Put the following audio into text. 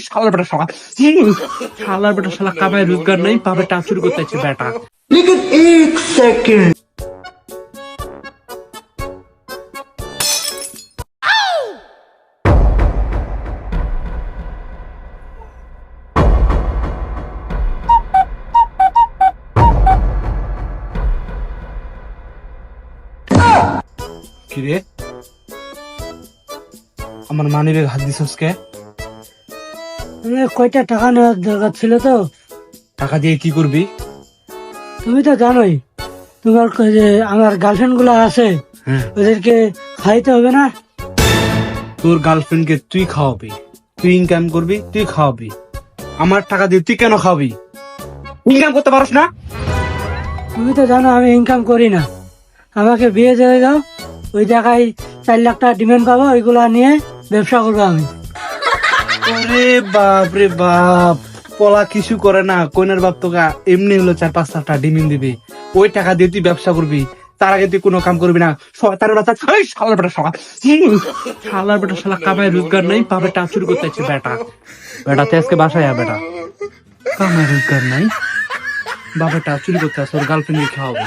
শালার বেটা শালা শালার বেটা শালা কামায় রোজগার নেই, পাবে টাকা চুরি করতে আছে বেটা। लेकिन एक सेकंड কিরে আমার মানি ব্যাগ হাত দিছস কে? কয়টা টাকা নেওয়ার দরকার ছিল তো। টাকা দিয়ে কি করবি? তুমি তো জানোই তোমার যে আমার গার্লফ্রেন্ড গুলো আছে হ্যাঁ, ওদেরকে খাইতে হবে না। তোর গার্লফ্রেন্ডকে তুই খাওয়াবি, তুই ইনকাম করবি, তুই খাওয়াবি। আমার টাকা দিয়ে তুই কেন খাওয়াবি? ইনকাম করতে পারস না? তুমি তো জানো আমি ইনকাম করি না। আমাকে বিয়ে দিয়ে দাও, ওই জায়গায় 4 লাখ টাকা ডিমান্ড পাবো, ওইগুলা নিয়ে ব্যবসা করবো আমি। আরে বাপ রে বাপ, পলা কিছু করে না, কইনার বাপ তোকে এমনি হলো 4-5 লাখ টাকা ডিমিন দিবি, ওই টাকা দিয়ে তুই ব্যবসা করবি, তার আগে তুই কোনো কাম করবি না। শয়তানের বাচ্চা, এই শালার বেটা শালা শালার বেটা শালা কামায় রোজগার নেই, পাবে টাকা চুরি করতে আছে বেটা। বেটাতে আজকে বাসায় আয় বেটা, কামায় রোজগার নাই, বাবা টাকা চুরি করতে আছে, ওর গার্লফ্রেন্ডকে খাওয়াবে।